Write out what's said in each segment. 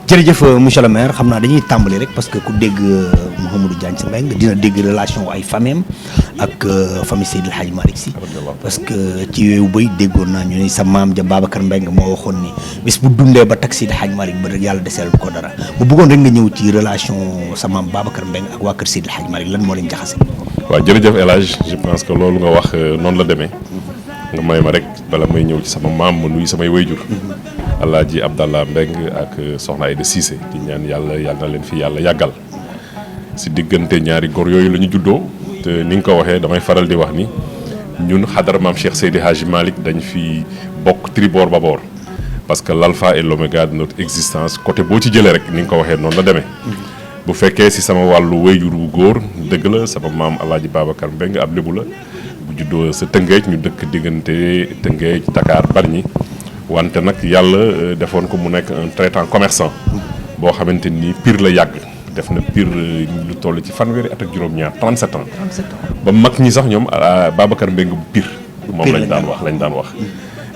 jërëjëf monsieur le maire xam naa dañuy tàmbali rek parce que ku dégg Mouhamadou Diagne Sy Mbengue dina dégg relation ay famille ak famille Seydil Hadji Malick Sy parce que ci yooyu bëy déggoon naa ñu ne sa maam ja Babacar Mbengue moo waxoon ni bis bu dundee ba tag Seydil Hadji Malick ba rek yàlla deseel ko dara bu bëggoon rek nga ñëw ci relation sa maam Babacar Mbengue ak waa kër Seydil Hadji Malick lan moo leen jaxase. waaw jërëjëf El Hadj je pense que loolu nga wax noonu la demee nga may ma rek bala may ñëw ci sama maam ma nuyu samay wayjur Alaaji Abdallah Mbengue ak soxna Aïda Cissé di ñaan yàlla na leen fi yàlla yàggal si diggante ñaari góor yooyu la ñu juddoo te ni nga ko waxee damay faral di wax ni ñun xadara maam Cheikh Seydi Hadji Malick dañ fi bokk tribord babord parce que l'alpha et l'oméga de notre existence côté boo ci jëlee rek ni nga ko waxee noonu la demee bu fekkee si sama wàllu wayjur wu góor dëgg la sama maam Alaaji Babacar Mbengue ab lébu la bu juddoo sa Tëngéej ñu dëkk diggante Tëngéej Dakar Bargny wante nag yàlla defoon ko mu nekk un traitant commerçant boo xamante ni Pire la yàgg def na Pire lu toll ci fanweeri at ak juróom-ñaar 37 ans ba mag ñi sax ñoom Babacar Mbengue bu Pire moom lañ daan wax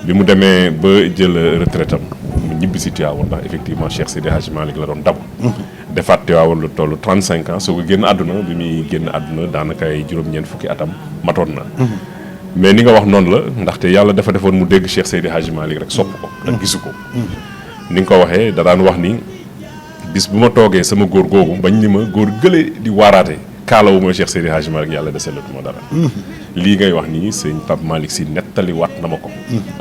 bi mu demee ba jël retraite am mu ñibbi si Tivaouane ndax effectivement Cheikh Seydi Hadji Malick la doon dabu defaat Tivaouane lu toll 35 ans soo ko génn àdduna bi muy génn àdduna daanaka ay juróom-ñeent fukki atam matoon na mais ni nga wax noonu la ndaxte yàlla dafa defoon mu dégg Cheikh Seydi Hadji Malick rek sopp ko rek gisu ko ni nga ko waxee da daan wax ni bis bu ma toogee sama góor googu bañ ni ma góor gële di waaraate kaalawu ma Cheikh Seydi Hadji Malick yàlla deselatuma dara lii ngay wax nii sëñ Pape Malick Sy nettali wat na ma ko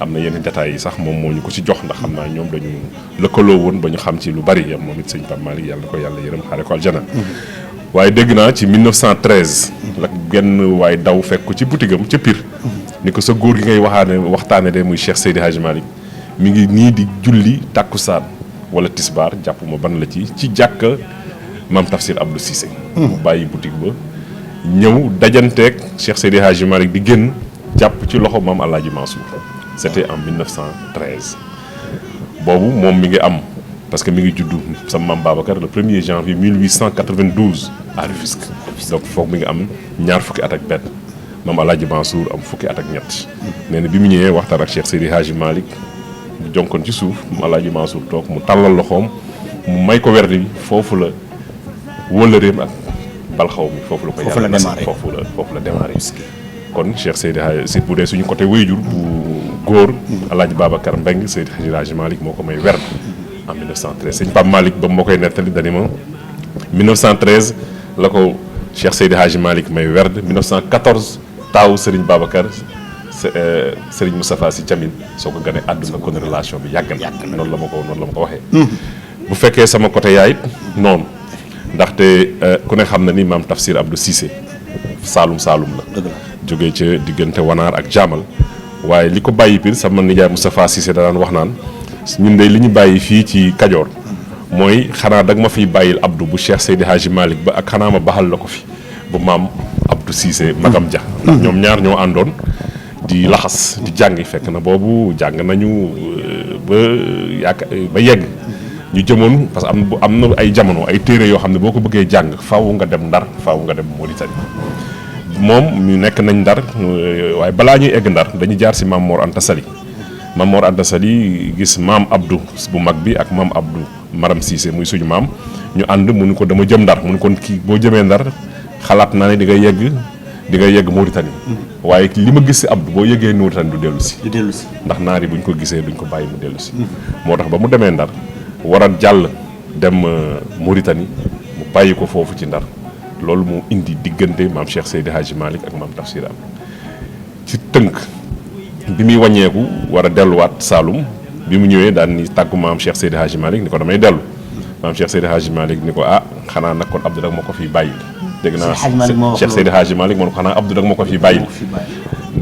am na yenn détails yi sax moom moo ñu ko ci jox ndax xam naa ñoom dañu lëkkaloo woon ba ñu xam ci lu bari yam moom it sëñ Pape Malick yàlla ko yàlla yërëm xaare ko aljana waaye dégg naa ci 1913 la genn waaye daw fekk ko ci boutique am ca Pire ni ko sa góor gi ngay waxtaane de muy Cheikh Seydi Hadji Malick mi ngi nii di julli tàkkusaan wala tisbaar jàpp ma ban la ci jàkka maam Tafsir Abdou Cissé mu bàyyi boutique ba ñëw dajanteeg Cheikh Seydi Hadji Malick di génn jàpp ci loxo maam Alaaji Mansour c'était en 1913 boobu moom mi ngi am parce que mi ngi juddu sama maam Babacar le 1er janvier 1892 à Rufisque donc foog mi ngi am ñaar fukki at ak benn maam Alaaji Mansour am fukki at ak ñett nee na bi mu ñëwee waxtaan ak Cheikh Seydi Hadji Malick mu jonkoon ci suuf maam Alaaji Mansour toog mu tàllal loxoom mu may ko werdi bi foofu la wëllëreem ak balxaw mi foofu la ko yàlla foofu la démarré kon Cheikh Seydi Hadji bu dee suñu côté wayjur bu góor Alaaji Babacar Mbengue Seydi Hadji Malick moo ko may werd en 1913 sëñ Pape Malick ba moo koy nettali dani ma 1913 la ko Cheikh Seydi Hadji Malick may werd 1914 taawu Serigne Babacar Serigne Moustapha Sy Thiamine soo ko gane àdduna kon relation bi yàgg na noonu la ma ko waxee bu fekkee sama côté yaay noonu ndaxte ku ne xam na ni maam Tafsir Abdou Cissé Saalum la jógee ca diggante Wanaar ak Jaamal waaye li ko bàyyi Pire sama nijaay Moustapha Cissé da daan wax naan ñun de li ñu bàyyi fii ci Kajoor mooy xanaa dag ma fiy bàyyil Abdou bu Cheikh Seydi Hadji Malick ba ak xanaa ma baxal la ko fi bu maam Abdou Cissé magam ja ndax ñoom ñaar ñoo àndoon di laxas di jàngi fekk na boobu jàng nañu ba yegg ñu jëmoon parce que am na ay jamono ay téere yoo xam ne boo ko bëggee jàng faaw nga dem Ndar faaw nga dem Mauritanie moom ñu nekk nañ Ndar waaye balaa ñuy egg Ndar dañuy jaar si Maam Mor Anta Sali Maam Mor Anta Sali gis maam Abdou bu mag bi ak maam Abdou Maram Cissé muy suñu maam ñu ànd mu ni ko dama jëm Ndar mu ni kon kii boo jëmee Ndar xalaat naa ne di nga yegg Mauritanie waaye li ma gis si Abdou boo yeggee Mauritanie du dellu si ndax naari buñ ko gisee duñ ko bàyyi mu dellu si moo tax ba mu demee Ndar war a jàll dem Mauritanie mu bàyyi ko foofu ci Ndar loolu moo indi diggante maam Cheikh Seydi Hadji Malick ak maam Tafsir am ci tënk bi muy wàññeeku war a delluwaat Saloum bi mu ñëwee daan ni tàggu maam Cheikh Seydi Hadji Malick ni ko damay dellu maam Cheikh Seydi Hadji Malick ni ko xanaa nag kon Abdou dag ma ko fiy bàyyil dégg naa Cheikh Seydi Hadji Malick mu ne ko xanaa Abdou dag ma ko fiy bàyyil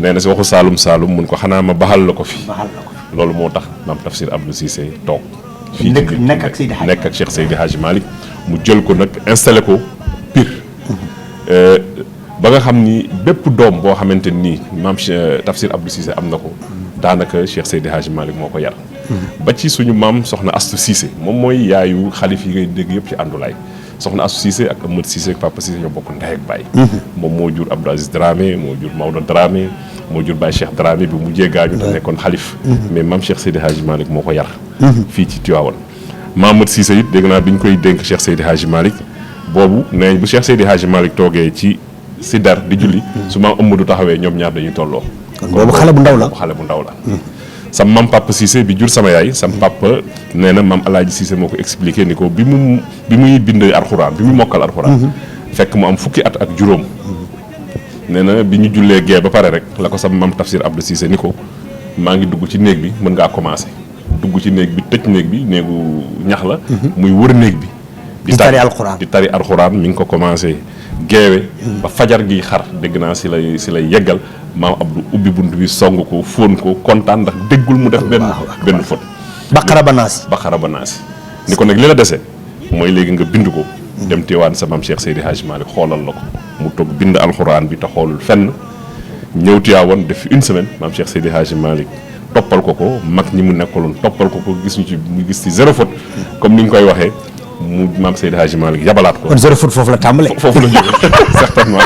nee na si waxu Saloum mun ko xanaa ma baxal la ko fi loolu moo tax maam Tafsir Abdou Cissé toog fii nekk ak Cheikh Seydi Hadji Malick mu jël ko nag installé ko Pire ba nga xam ni bépp doom boo xamante nii maam Tafsir Abdou Cissé am na ko daanaka Cheikh Seydi Hadji Malick moo ko yar ba ci suñu maam soxna Astou Cissé moom mooy yaayu xalif yi ngay dégg yëpp ci àndulaay soxna Astou Cissé ak Amadou Cissé ak Papa Cissé ñoo bokk ndey ak baay moom moo jur Abdou Aziz Dramé moo jur Maodo Dramé moo jur Baye Cheikh Dramé bi mujjee gaañu te nekkoon xalif mais maam Cheikh Seydi Hadji Malick moo ko yar fii ci Tivaouane Mamadou Cissé it dégg naa bi ñu koy dénk Cheikh Seydi Hadji Malick boobu nee bu Cheikh Seydi Hadji Malick toogee si dar di julli su maam Amadou taxawee ñoom ñaar dañuy tolloo. kon boobu xale bu ndaw la xale bu ndaw la. sama mam papa Cissé bi jur sama yaay sama papa nee na maam Alaaji Cissé moo ko expliqué ni ko bi muy bind alxuraan bi mu mokkal alxuraan. fekk mu am fukki at ak juróom. nee na bi ñu jullee gee ba pare rek la ko sama mam Tafsir Abdou Cissé ni ko maa ngi dugg ci néeg bi mën ngaa commencé dugg ci néeg bi tëj néeg bi néegu ñax la. muy wër néeg bi. di tari alxuraan di tari alxuraan mi ngi ko commencé geewe ba fajar gi xar dégg naa si lay yeggal maam Abdou ubbi bunt bi song ko fóon ko kontaan ndax déggul mu def benn fot baqara ba naasi ni ko nag li la dese mooy léegi nga bind ko dem teewaan sa maam Cheikh Seydi Hadji Malick xoolal la ko mu toog bind alxuraan bi te xoolul fenn ñëw Tiwaawan def une semaine maam Cheikh Seydi Hadji Malick toppal ko mag ñi mu nekkaloon toppal ko gis ñu ci mu gis ci zéro faute comme ni ñu koy waxee mu maam Seydi Hadji Malick yabalaat ko. kon zéro faute foofu la tàmbalee. foofu la jógee certainement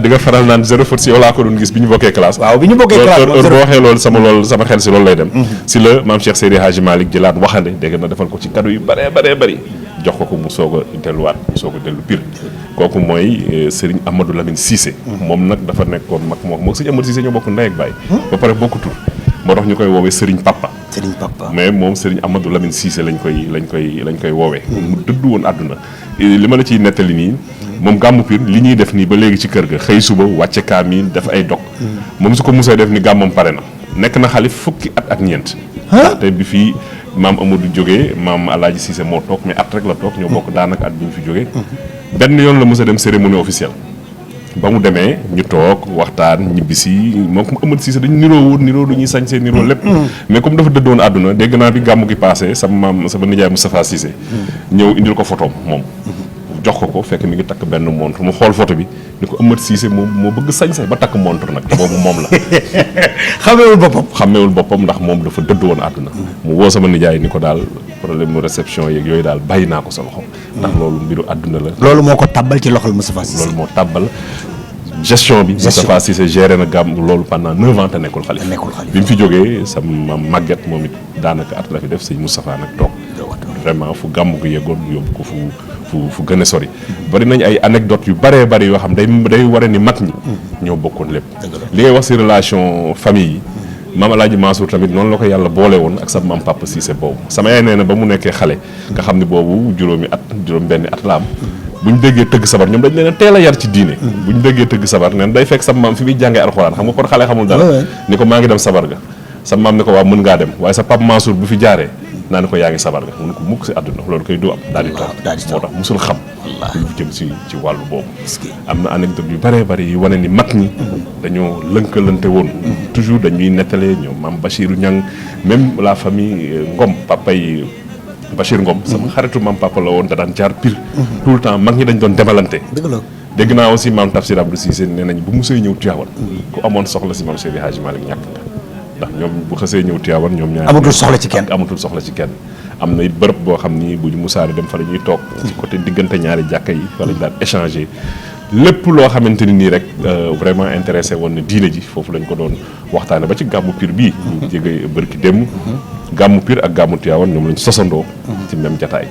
di nga faral naan zéro faute si yow laa ko doon gis bi ñu bokkee classe. waaw bi ñu bokkee classe boo waxee loolu sama xel si loolu lay dem. si la maam Cheikh Seydi Hadji Malick jëlaat waxande dégg na defal ko ci cadeau yu bëree jox ko mu soog a delluwaat mu soog a dellu pire. kooku mooy Serigne Amadou Lamine Cissé. moom nag dafa nekkoon mag moom Serigne Amadou Cissé ñoo bokk ndey ak baay. ba pare bokku tur moo tax ñu koy woowee Serigne Papa. mais moom Serigne Amadou Lamine Cissé lañ koy woowee. mu dëdd woon àdduna li ma la ciy nettali nii. moom gàmmu Pire li ñuy def nii ba léegi ci kër ga xëy suba wàcce kaamil def ay dog. moom su ko musee def ni gàmmam pare na. nekk na xalif fukki at ak ñeent. ndaxte bi fii maam Amadou jógee maam Alaaji Cissé moo toog mais at rek la toog ñoo bokk daanaka at bi ñu fi jógee. benn yoon la mos a dem cérémonie officielle. ba mu demee ñu toog waxtaan ñibbisi moom comme Amadou Cissé dañu niroo du ñuy sañsee niroo lépp. mais comme dafa dëddoon àdduna dégg naa bi gàmmu gi passé sama nijaay Moustapha Cissé. ñëw indil ko photom moom. jox ko fekk mi ngi takk benn montre mu xool photo bi ni ko Amadou Cissé moo bëgg sañse ba takk montre nag te boobu moom la. xàmmeewul boppam ndax moom dafa dëdd woon àdduna. mu woo sama nijaay ni ko daal problème mu réception yeeg yooyu daal bàyyi naa ko sa loxo. ndax loolu mbiru àdduna la. loolu moo ko tàbbal ci loxol Moustapha Cissé. loolu moo tàbbal gestion bi. Moustapha Cissé géré na gàmm loolu pendant 9 ans te nekkul xalif. bi mu fi jógee sama màgget moom it daanaka at la fi def sëñ Moustapha nag toog. vraiment fu gàmm ko yeggoon yóbbu ko fu gën a sori. bari nañ ay anecdotes yu bëree bëri yoo xam day ware ni mag ñi. ñoo bokkoon lépp. li ngay wax si relation famille yi. maam Alaaji Mansour tamit noonu la ko yàlla boole woon ak sa maam Papa Cissé boobu sama yaay nee na ba mu nekkee xale. nga xam ne boobu juróom-benni at la am. bu ñu déggee tëgg sabar ñoom dañ leen a teel a yar ci diine. bu ñu déggee tëgg sabar neen day fekk sa maam fi muy jàngee alxuraan xam nga kon xale xamul dara. ni ko maa ngi dem sabar ga. sa maam ni ko waa mën ngaa dem waaye sa Papa Mansour bu fi jaaree. naa ni ko yaa ngi sabar ga mun ko mukk si àdduna loolu koy du am daal di toog moo tax musul xam lu jëm ci wàllu boobu am na anecdote yu bëree bëri yu wane ni mag ñi dañoo lënkalante woon toujours dañuy nettalee ñoom maam Bachirou Niang même la famille Ngom papa yi Bachir Ngom sama xaritu maam papa la woon da daan jaar Pire tout le temps mag ñi dañ doon demalante dégg naa aussi maam Tafsir Abdou Cissé nee nañ bu musee ñëw Tivaouane ku amoon soxla si maam Seydi Hadji Malick ñàkk nga ndax ñoom bu xasee ñëw Tivaouane ñoom ñaar amatul soxla ci kenn am na bërëb boo xam ni bu ñu musaari dem fa la ñuy toog ci côté diggante ñaari jàkka yi fa lañ daan échanger lépp loo xamante ni nii rek vraiment intéressé woon na diine ji foofu lañ ko doon waxtaane ba ci gàmmu Pire bii ñu jege bërki démb gàmmu Pire ak gàmmu Tivaouane ñoom lañ sosandoo ci même jataay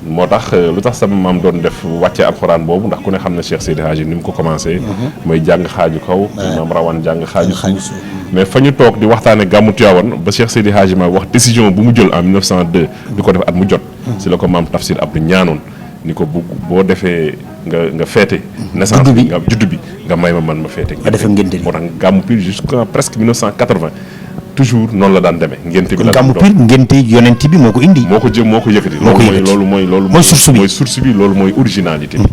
moo tax lu tax sama maam doon def wàcce alxuraan boobu ndax ku ne xam ne Cheikh Seydi Hadji ni mu ko commencé mooy jàng xaaju kaw maam rawaan jàng xaaju suuf mais fa ñu toog di waxtaane gàmmu Tivaouane ba Cheikh Seydi Hadji ma wax décision bu mu jël en 1902 di ko def at mu jot si la ko maam Tafsir Abdou ñaanoon ni ko boo defee nga feete naissance bi nga juddu bi nga may ma man ma feete nga defee ngénte moo tax gàmmu Pire jusqu'à presque 1980 toujours noonu la daan demee ngénte bi la gàmmu Pire ngénte yonent bi moo ko indi moo ko yëkkati loolu mooy source bi loolu mooy originalité bi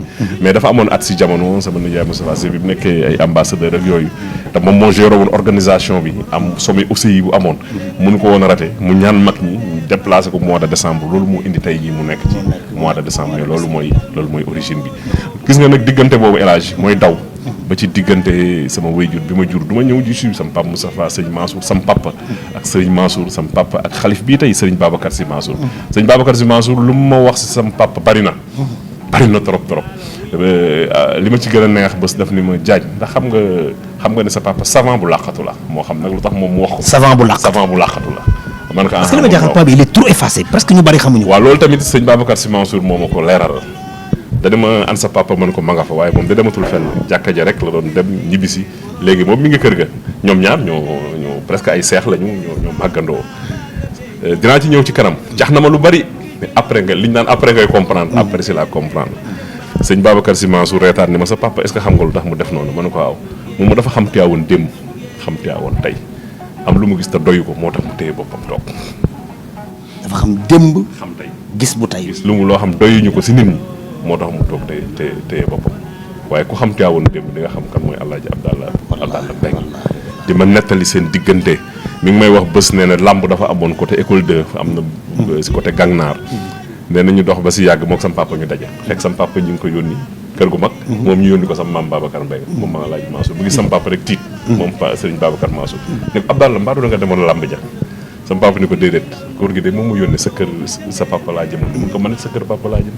mais dafa amoon at si jamono sama nijaay Moustapha Cissé bi mu nekkee ay ambassadeur ak yooyu te moom moo géré woon organisation bi am sommet OCI bu amoon mënu ko woon a raté mu ñaan mag ñi déplacé ko mois de décembre loolu moo indi tey jii mu nekk ci mois de décembre mais loolu mooy origine bi gis nga nag diggante boobu El Hadj mooy daw ba ci diggante sama wayjur bi ma jur du ma ñëw ji suivre sama papa Moustapha sëñ Mansour sama papa ak sëñ Mansour sama papa ak xalif bii tey sëñ Babacar Sy Mansour sëñ Babacar Sy Mansour lu mu ma wax si sama papa bari na trop li ma ci gën a neex bés daf ni ma jaaj ndax xam nga ne sa papa savant bu làqatu la moo xam nag lu tax moom mu wax ko savant bu làqatu la man ko parce que li ma jaaxal paa bi il est trop effacé presque ñu bari xamuñu. waaw loolu tamit sëñ Babacar Sy Mansour moo ma ko leeral da dama an sa papa man ko ma nga fa waaye moom da dematul fenn jàkka ja rek la doon dem ñibbisi léegi moom mi ngi kër ga ñoom ñaar ñoo presque ay seex lañu ñoo màggandoo dinaa ci ñëw ci kanam jax na ma lu bari mais après nga liñ naan après ngay comprendre après si la comprendre sëñ Babacar Sy Mansour reetaan ni ma sa papa est-ce que xam nga lu tax mu def noonu ma ne ko waaw moom mu dafa xam Tiwaawoon démb xam Tiwaawoon tey am lu mu gis te doyu ko moo tax mu téye boppam toog. dafa xam démb. xam tey gis bu tey. gis lu mu loo xam doyuñu ko si nit ñi moo tax mu toog téye boppam waaye ku xam Tiwaawoon démb di nga xam kan mooy Alaaji Abdallah Mbengue di ma nettali seen diggante mi ngi may wax bés nee na làmb dafa amoon côté école 2 am na si côté Gangnaar nee na ñu dox ba si yàgg moog sam papa ñu daje fekk sam papa ñu ngi ko yónni kër gu mag moom ñu yónni ko sam maam Babacar Mbengue moom ma Alaaji Mansour bu gis sam papa rek tiit moom Serigne Babacar Mansour ne ko Abdallah mbaa doon nga demoon làmb ja sam papa ni ko déedéet góor gi de moom mu yónni sa kër sa papa laa jëmoon mun ko man sa kër papa laa jëm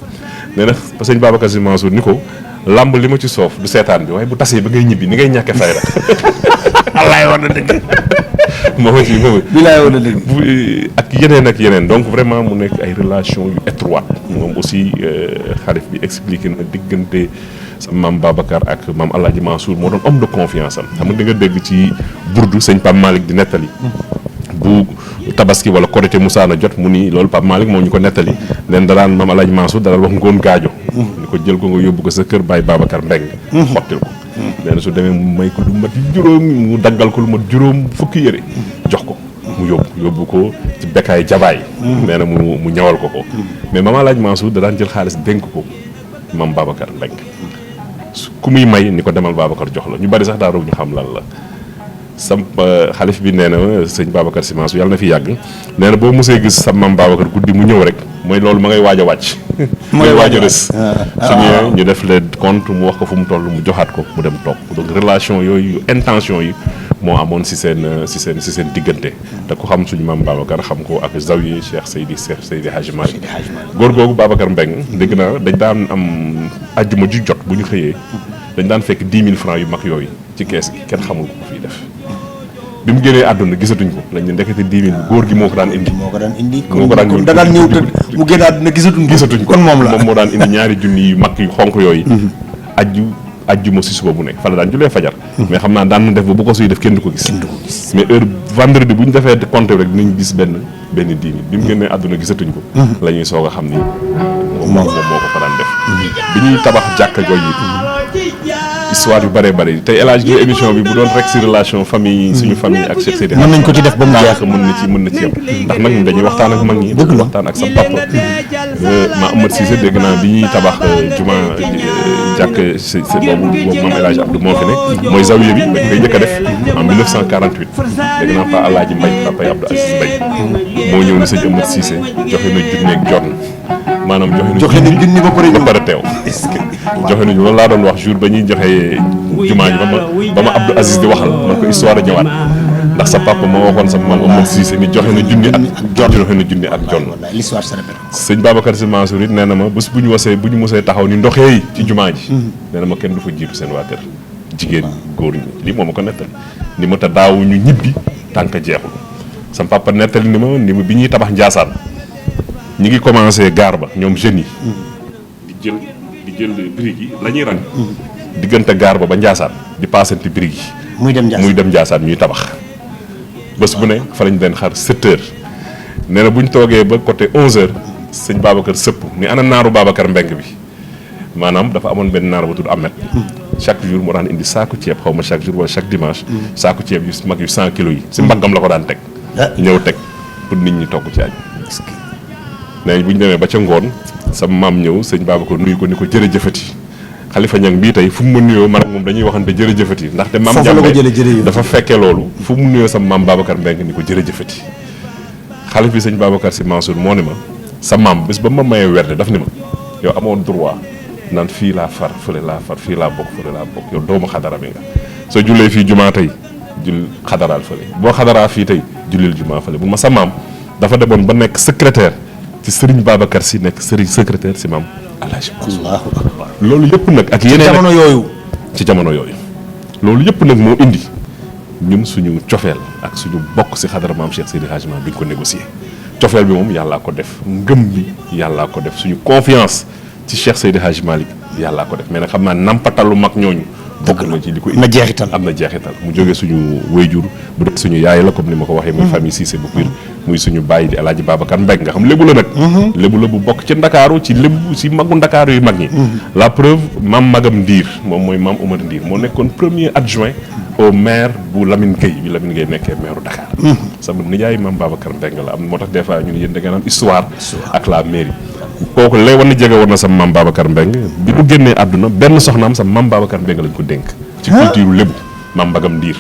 nee na Serigne Babacar Sy Mansour ni ko làmb li ma ci soof du seetaan bi waaye bu tasee ba ngay ñibbi ni ngay ñàkke fayda wallaay war na dëgg moom ci moom bilaay war na dëgg ak yeneen donc vraiment mu nekk ay relation yu étroite moom aussi xalif bi expliqué na diggante sa maam Babacar ak maam Alaaji Mansour moo doon homme de confiance am xam nga da nga dégg ci burdu sëñ Pape Malick di nettali bu tabaski wala korité musaana jot mu ni loolu Pape Malick moo ñu ko nettali leen daraan maam Alaaji Mansour dalal wax ngoon gaajo ni ko jël ko nga yóbbu ko sa kër Baye Babacar Mbengue xottil ko nee na su demee mu may ko lu mat juróom mu daggal ko lu mat juróom fukki yëre jox ko mu yóbbu ko ci bekkaay jabaay nee na mu ñawal ko mais maam Alaaji Mansour da daan jël xaalis dénk ko maam Babacar Mbengue ku muy may ni ko demal Babacar jox la ñu bari sax daa roog ñu xam lan la sam xalif bi nee na sëñ Babacar Sy Mansour yàlla na fi yàgg nee na boo mosee gis sa maam Babacar guddi mu ñëw rek mooy loolu ma ngay waaj a wàcc ma ngay waaj a des su ñëwee ñu def le compte mu wax ko fu mu toll mu joxaat ko mu dem toog donc relation yooyu intention yi moo amoon si seen diggante te ku xam suñu maam Babacar xam ko ak zawiye Cheikh Seydi Hadji Malick góor googu Babacar Mbengue dégg naa dañ daan am ajjuma ju jot bu ñu xëyee dañ daan fekk 10 000 francs yu mag yooyu ci kees gi kenn xamul ko fii def bi mu génnee àdduna gisatuñ ko lañ ne ndekete 10 000 góor gi moo ko daan indi. moo ko daan da daan ñëw te mu génn àdduna gisatuñ ko kon moom moo daan indi ñaari junni yu mag yu xonk yooyu. ajjuma si suba bu nekk fa la daan julee fajar. mais xam naa daan na def ba bu ko suy def kenn du ko gis. mais heure vendredi bu ñu defee compte rek dinañ gis benn 10 000 bi mu génnee àdduna gisatuñ ko. la ñuy soog a xam ni moom moo ko fa daan def. bi ñuy tabax jàkka jooju histoire yu bëree bëri tey El Hadj Gueye émission bi bu doon rek si relation famille suñu famille ak Cheikh Seydi mën nañ ko ci def ba mu jeex mën na ci yem ndax nag dañuy waxtaan ak mag ñi dañuy waxtaan ak sa papa ma Amad Cissé dégg naa bi ñuy tabax juma jàkk boobu maam El Hadj Abdou moo fi ne mooy zawiya bi dañ koy njëkk a def en 1948 dégg naa Pa Alaaji Mbay papa Abdou Aziz Mbay moo ñëw ne sëñ Amad Cissé joxe na junneeg jonn maanaam joxe na junni ba pare teew joxe nañu loolu laa doon wax jour ba ñuy joxe jumaa ji ba ma Abdou Aziz di waxal man ko histoire a ñëwaat ndax sa papa moo waxoon sa maam Omar Cissé ni joxe na junni ak jonn l'histoire se répète. sëñ Babacar Sy Mansour it nee na ma bés bu ñu mosee taxaw ni ndoxee ci jumaa ji nee na ma kenn du fa jiitu seen waa kër jigéen góor ñi lii moo ma ko nettali ni ma te daawu ñu ñibbi tànk jeexul sa papa nettali ni ma bi ñuy tabax Njaasaan ñi ngi commencé gaar ba ñoom jeunes yi di jël briques yi la ñuy rang diggante gaar ba Njaasaan di paasante briques yi muy dem Njaasaan ñuy tabax bés bu ne fa lañ leen xar 7 heures nee na bu ñu toogee ba côté 11 heures sëñ Babacar sëpp ni ana naaru Babacar Mbengue bi maanaam dafa amoon benn naar ba tudd Ahmed chaque jour moo daan indi saaku ceeb xaw ma chaque jour wala chaque dimanche saaku ceeb yu mag yu 100 kilos yi si mbaggam la ko daan teg ñëw teg pour nit ñi togg ci añ nee bu ñu demee ba ca ngoon sa maam ñëw sëñ Babacar nuyu ko ni ko jërëjëfati Xalifa Ñang bii tey fu mu ma nuyoo man ak moom dañuy waxante jërëjëfati ndaxte maam Jàmbe dafa fekkee loolu fu mu nuyoo sa maam Babacar Mbengue ni ko jërëjëfati xalif bi sëñ Babacar Sy Mansour moo ni ma sa maam bés ba ma mayee werde daf ni ma yow amoon droit naan fii laa far fële laa far fii laa bokk yow doomu xadara bi nga soo jullee fii jumaa tey jul xadaraal fële boo xadaraa fii tey jullil jumaa fële bu ma sa maam dafa demoon ba nekk secrétaire ci Serigne Babacar Sy nekk Serigne secrétaire si maam Alaaji Allahu akbar loolu yëpp nag ak yeneen ci jamono yooyu loolu yëpp nag moo indi ñun suñu cofeel ak suñu bokk si xadara maam Cheikh Seydi Hadji Malick duñ ko négocier cofeel bi moom yàllaa ko def ngëm bi yàllaa ko def suñu confiance ci Cheikh Seydi Hadji Malick yàllaa ko def mais nag xam naa nampatalu mag ñooñu bokk na ci li ko am na jeexital am na jeexital mu jógee suñu wayjur bu dee suñu yaay la comme ni ma ko waxee muy famille Cissé bu Pire muy suñu bàyyi di El Hadj Babacar Mbengue nga xam lébu la nag lébu la bu bokk ci Ndakaaru ci lébu si magu Ndakaaru yu mag ñi la preuve maam magam Ndiir moom mooy maam Omar Ndiir moo nekkoon premier adjoint au maire bu Lamine Gueye bi Lamine Gueye nekkee maire Dakar sama nijaay maam Babacar Mbengue la am moo tax des fois ñu ne yéen da ngeen am histoire ak la mairie kooku lay war na jege war na sa maam Babacar Mbengue bi mu génnee àdduna benn soxnaam sa maam Babacar Mbengue lañ ko dénk ci culture lébu maam Mbagam Ndiir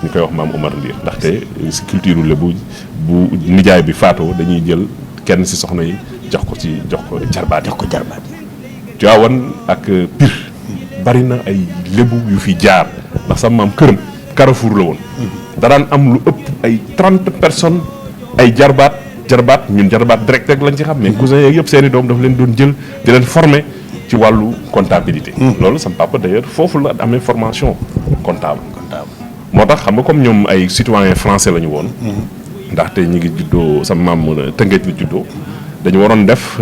ñu koy wax maam Omar Ndiir ndaxte si culture lébu bu nijaay bi faatoo dañuy jël kenn si soxna yi jox ko jarbaat yi Tiwaawan ak Pire bari na ay lébu yu fi jaar ndax sa maam këram Carrefour la woon daraan am lu ëpp ay 30 personnes ay jarbaat ñun jarbaat direct rek lañ ci xam mais cousin yeeg yëpp seeni doom daf leen doon jël di leen former ci wàllu comptabilité loolu sama papa d'ailleurs foofu la amee formation comptable moo tax xam nga comme ñoom ay citoyen français la ñu woon ndaxte ñi ngi juddoo sama maam Tëngéej la juddoo dañu waroon def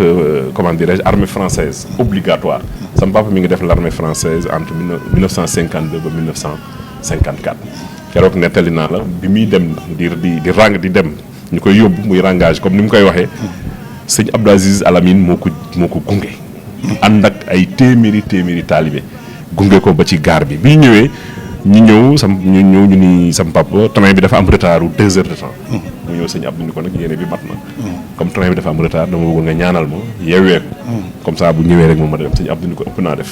comment dirais-je armée française obligatoire sama papa mi ngi def l'armée française entre 1952 ba 1954 keroog nettali naa la bi muy dem di rang di dem ñu koy yóbbu muy rangage comme ni mu koy waxee sëñ Abdou Aziz Alamine moo ko gunge ànd ak ay téeméeri taalibe gunge ko ba ci gaar bi bi ñëwee ñu ni sam papa train bi dafa am retard 2 heures de temps mu ñëw sëñ Abdou ni ko nag yéene bi mat na comme train bi dafa am retard dama bëggoon nga ñaanal ma yeewee ko comme ça bu ñëwee rek moom ma dem sëñ Abdou ni ko ëpp naa def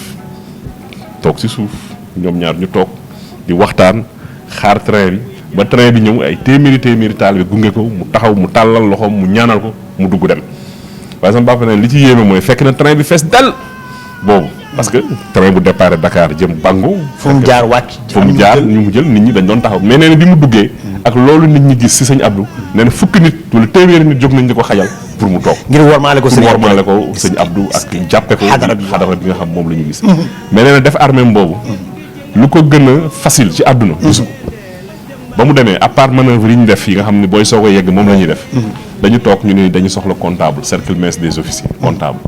toog si suuf ñoom ñaar ñu toog di waxtaan xaar train bi ba train bi ñëw ay téeméeri taalibe gunge ko mu taxaw mu tàllal loxoom mu ñaanal ko mu dugg dem waaye sama papa ne li ci yéeme mooy fekk na train bi fees dal boobu parce que train bu départ Dakar jëm Bango fu mu jaar ñu mu jël nit ñi dañ doon taxaw mais nee na bi mu duggee ak loolu nit ñi gis si sëñ Abdou nee na fukki nit wala téeméeri nit jóg nañ di ko xajal pour mu toog ngir warmaale ko sëñ Abdou ak jàppe ko xadara bi nga xam moom la ñu gis mais nee na def armée boobu lu ko gën a facile ci àdduna gisu ko ba mu demee à part manœuvre yi ñu def yi nga xam ne booy soog a yegg moom la ñuy def dañu toog ñu ni dañu soxla comptable cercle mess des officiers comptable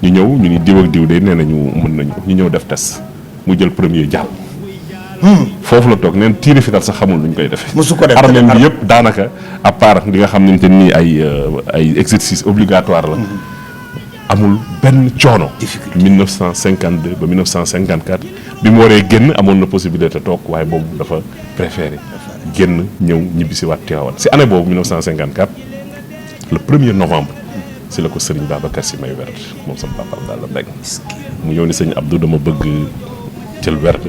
ñu ñëw ñu ni diw ak diw de nee nañu mën nañu ñu ñëw def test mu jël premier jàll foofu la toog neen tiiri fital sax xamul nuñ koy defee armée bi yëpp daanaka à part li nga xam ne nii ay exercice obligatoire la amul benn coono 1952 ba 1954 bi mu waree génn amoon na possibilité toog waaye boobu dafa préféré génn ñëw ñibbisi waat Tivaouane si année boobu 1954 le 1er novembre si la ko Serigne Babacar Sy may werd moom sama papa Abdallah Mbengue mu ñëw ni sëñ Abdou dama bëgg jël werd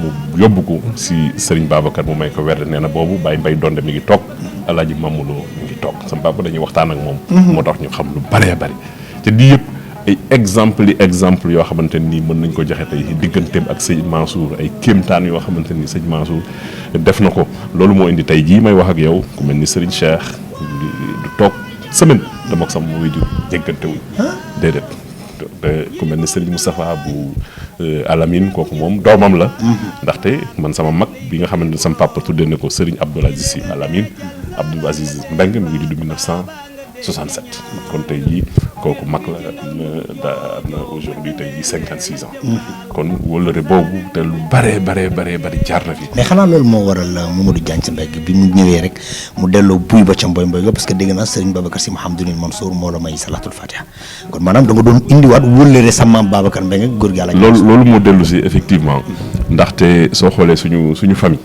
mu yóbbu ko si Serigne Babacar mu may ko werd nee na boobu Baye Mbaye Donde mi ngi toog Alaaji Mamulo mi ngi toog sama papa dañuy waxtaan ak moom moo tax ñu xam lu bëree bëri te di yëpp ay exemple yoo xamante nii mën nañ ko joxe tey digganteem ak sëñ Mansour ay kéemtaan yoo xamante ni sëñ Mansour def na ko loolu moo indi tey jii may wax ak yow ku mel ni Serigne Cheikh du toog semaine dama ko sama waajur jéggante wuñ déedéet ku mel ni Serigne Moustapha bu Alamine kooku moom doomam la ndaxte man sama mag bi nga xamante ne sama papa tuddee na ko Serigne Abdoul Aziz Sy Alamine Abdoul Aziz Mbengue mi ngi judd 1967 kon tey jii kooku mag la na aujourd'hui tey jii 56 ans kon wëllëre boobu te lu bare jaar na fi mais xanaa loolu moo waral Mamadou Diagne Sy Mbengue bi mu ñëwee rek mu delloo buy ba ca mboy ga parce que dégg naa Serigne Babacar Sy Mouhamadoul Mansour moo la may salatul fatiha kon maanaam da nga doon indiwaat wëllëre sa maam Babacar Mbengue góor gi yàlla loolu moo dellu si effectivement ndaxte soo xoolee suñu famille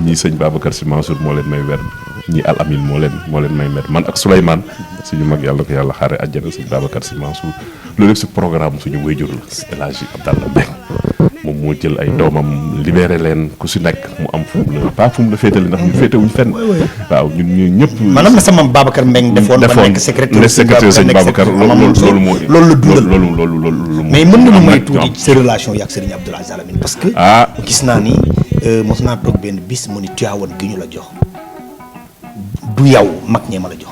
ñii sëñ Babacar Sy Mansour moo leen may werd ñii Al Amin moo leen may met man ak Souleymane suñu mag yàlla ko yàlla xaare àjjana sëñ Babacar Sy Mansour loolu yëpp si programme suñu wayjur la El Hadji Abdallah Mbengue moom moo jël ay doomam libéré leen ku si nekk mu am fu mu la féetale ndax ñu féetewuñ fenn waaw ñun ñëpp maanaam na sama Babacar Mbengue defoon ba nekk secrétaire sëñ Babacar loolu moo loolu la dundal loolu mais mën nañu may tuuti sa relation yi ak Serigne Abdoul Aziz Alamine parce que gis naa ni mos naa toog benn bis mu ni Tivaouane gi ñu la jox du yow mag ñee ma la jox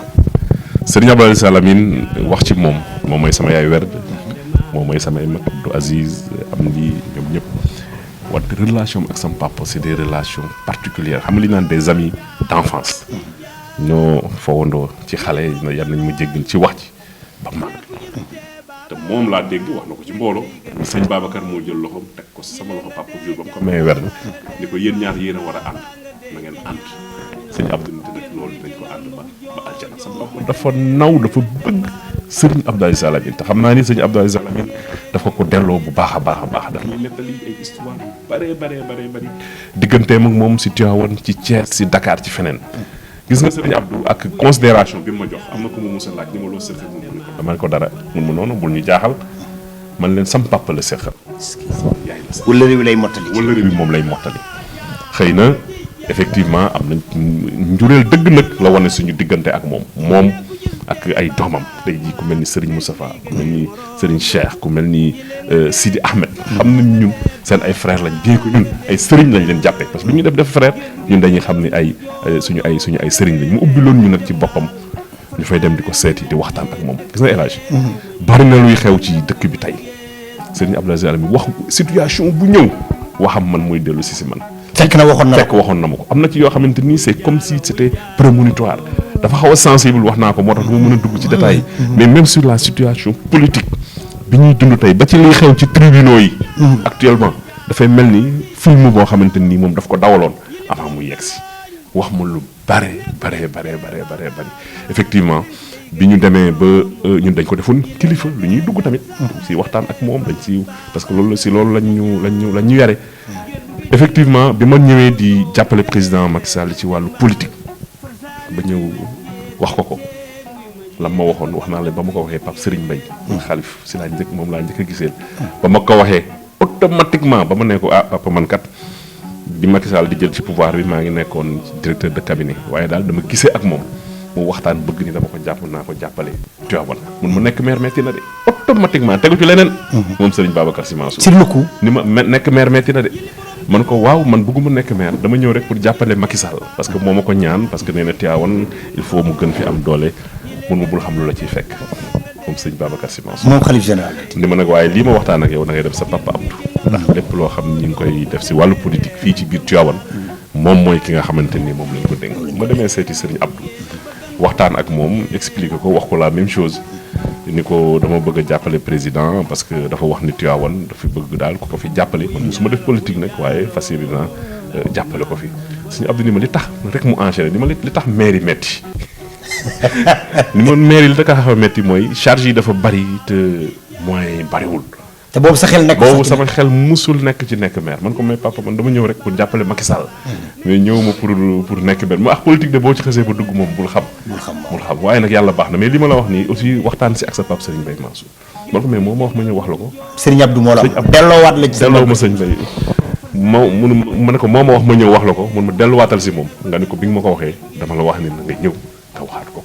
Serigne Abdoul Aziz Alamine wax ci moom mooy sama yaay werd moom mooy samay mag Abdou Aziz am di ñoom ñëpp wante relation ak sama papa c'est des relations particulières xam nga li naan des amis d'enfance ñoo fowandoo ci xale yar nañ ma jéggal ci wax ci ba mag te moom laa dégg wax na ko ci mbooloo sëñ Babacar moo jël loxoom teg ko sama loxo papa jour ba mu ko mayee wer na ni ko yéen ñaar yéen a war a ànd na ngeen ànd sëñ Abdou nit nag loolu dañ ko ànd ba aljana sama papa dafa naw dafa bëgg sëriñ Abdou Aziz Al Amine te xam naa ni sëñ Abdou Aziz Al Amine dafa ko delloo bu baax a baax dafa ñuy nettali ay histoire bari digganteem ak moom si Tivaouane ci Thiès si Dakar ci feneen gis nga sëriñ Abdou ak considération bi mu ma jox am na ko mu musa laaj ni ma loo sëqal moom mu ne ko dama ne ko dara mun ma noonu bul ñu jaaxal man leen sam papa la sëqal yaay la sax wala réew lay mottali wala bi moom lay mottali xëy na effectivement am nañ njureel dëgg nag la wane suñu diggante ak moom ak ay doomam tey jii ku mel ni Serigne Moustapha ku mel ni Serigne Cheikh ku mel ni Sidi Ahmed xam nañ ñun seen ay frère lañ bien que ñun ay sëriñ lañ leen jàppee parce que lu ñu def frère ñun dañuy xam ni ay suñu ay sëriñ lañ mu ubbi loon ñu nag ci boppam ñu fay dem di ko seeti di waxtaan ak moom gis nga El Hadj bari na luy xew ci dëkk bi tey Serigne Abdou Aziz Al Amine wax situation bu ñëw waxam man mooy dellu si man fekk waxoon na ma ko am na ci yoo xamante ni c'est comme si c'était prémonitoire dafa xaw a sensible wax naa ko moo tax du ma mën a dugg ci détails yi mais même sur la situation politique bi ñuy dund tey ba ci liy xew ci tribunaux yi actuellement dafay mel ni film boo xamante nii moom daf ko dawaloon avant muy yegg si wax ma lu bare effectivement bi ñu demee ba ñun dañ ko defoon kilifa lu ñuy dugg tamit si waxtaan ak moom dañ si parce que loolu si loolu lañ ñu yare effectivement bi ma ñëwee di jàppale président Macky Sall ci wàllu politique ba ñëw wax ko lan ma waxoon wax naa leen ba ma ko waxee Pape Serigne Mbaye xalif si laa njëkk moom laa njëkk a giseel ba ma ko waxee automatiquement ba ma ne ko papa man kat bi Macky Sall di jël ci pouvoir bi maa ngi nekkoon directeur de cabinet waaye daal dama gisee ak moom mu waxtaan bëgg ni dama ko jàpp naa ko jàppale Tivaouane mun ma nekk maire metti na de automatiquement tegu ci leneen moom Serigne Babacar Sy Mansour sur le coup ni ma nekk maire metti na de man ko waaw man bëgguma nekk maire dama ñëw rek pour jàppale Macky Sall parce que moo ma ko ñaan parce que nee na Tivaouane il faut mu gën fi am doole mun ma bul xam lu la ciy fekk moom sëñ Babacar Sy Mansour moom xalif général ni ma nag waaye lii ma waxtaan ak yow da ngay dem sa papa Abdou ndax lépp loo xam ni ñu ngi koy def si wàllu politique fii ci biir Tivaouane moom mooy ki nga xamante ni moom lañ ko dénk ma demee seeti sëriñ Abdou waxtaan ak moom expliqué ko wax ko la même chose ni ko dama bëgg a jàppale président parce que dafa wax ni Tivaouane dafa bëgg daal ku ko fi jàppale man mosuma def politique nag waaye fas yéene naa jàppale ko fi sëñ Abdou ni ma li tax rek mu enchaîné ni ma li tax maire yi metti ni ma maire yi li tax a metti mooy charge yi dafa bari te moyens yi bariwul. te boobu sa xel nekk boobu sama xel musul nekk ci nekk maire man ko may papa man dama ñëw rek pour jàppale Macky Sall. mais ñëw ma pour nekk benn ma politique de boo ci xasee ba dugg moom bul xam waaye nag yàlla baax na mais li ma la wax nii aussi waxtaan si ak sa papa Serigne Mbaye Mansour man ko mais moo ma wax ma ñëw wax la ko. Serigne Abdou moo la delloowaat la ci delloo ma sëñ Mbaye ma ne ko moo ma wax ma ñëw wax la ko mun ma delluwaatal si moom nga ne ko bi nga ma ko waxee dama la wax ni na nga ñëw nga waxaat ko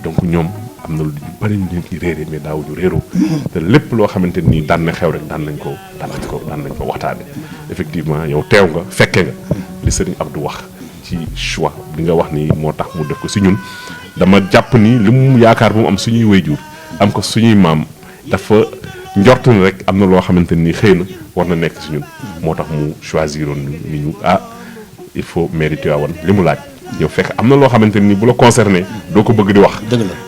donc ñoom am na lu bari ñu ci réeré mais daawuñu réeroo te lépp loo xamante nii daan na xew rek daan nañ ko waxtaane effectivement yow teew nga fekke nga li Serigne Abdou wax ci choix bi nga wax ni moo tax mu def ko si ñun dama jàpp ni li mu yaakaar bu mu am suñuy wayjur am ko suñuy maam dafa njort ni rek am na loo xamante ni xëy na war na nekk si ñun moo tax mu choisiroon ni ñu il faut mairie Tivaouane li mu laaj yow fekk am na loo xamante ni bu la concerné doo ko bëgg di wax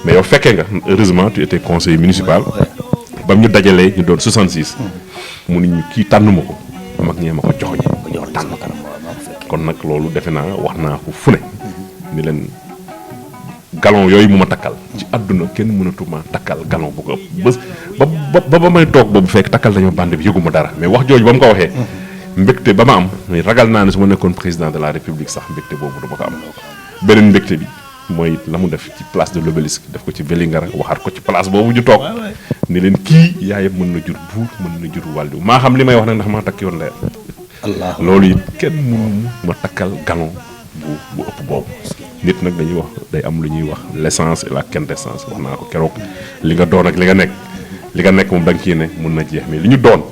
mais yow fekkee nga heureusement tu étais conseiller municipal ba mu ñu dajalee ñu doon 66 mu ni ñu kii tànnuma ko mag ñee ma ko joxoñ tànn kon nag loolu defe naa wax naa ko fu ne ni leen galon yooyu mu ma takkal ci àdduna kenn mënatuma takkal galon bu ko ëpp ba may toog boobu fekk takkal dañoo bande bi yëguma dara mais wax jooju ba mu ko waxee mbégte ba ma am ragal naa ne su ma nekkoon président de la république sax mbégte boobu dama ko am beneen mbégte bi mooy la mu def ci place de l'Obélisque def ko ci Vélingara waxaat ko ci place boobu ñu toog ni leen kii yaayam mën na jur buur mën na jur wàllu maa xam li may wax nag ndax maa takk yoon leer loolu it kenn mënu ma takkal galon bu ëpp boobu nit nag dañuy wax day am lu ñuy wax l'essence et la quintessence wax naa ko keroog li nga doon ak li nga nekk moom da nga ciy ne mën na jeex mais li ñu doon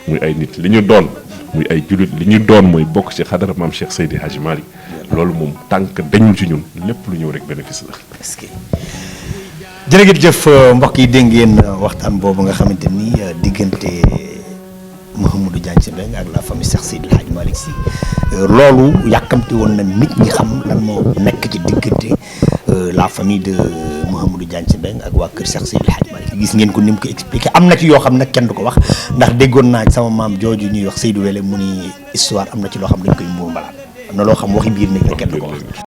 muy ay nit li ñu doon muy ay jullit li ñu doon mooy bokk ci xadara maam Cheikh Seydi Hadji Malick loolu moom tànk dañul ci ñun lépp lu ñëw rek bénéfice la. est-ce que jërëjëf mbokk yi dégg ngeen waxtaan boobu nga xamante ni diggante Mouhamadou Diagne Sy Mbengue ak la famille Cheikh Seydi El Hadji Malick Sy loolu yàkkamti woon na nit ñi xam lan moo nekk ci diggante la famille de Mouhamadou Diagne Sy Mbengue ak waa kër Cheikh Seydi El Hadji Malick gis ngeen ko ni mu ko expliqué am na ci yoo xam nag kenn du ko wax ndax déggoon naa sama maam jooju ñuy wax Seydou Wele mu ni histoire am na ci loo xam dañ koy muur mbalaat am na loo xam waxi biir nit la kenn du ko wax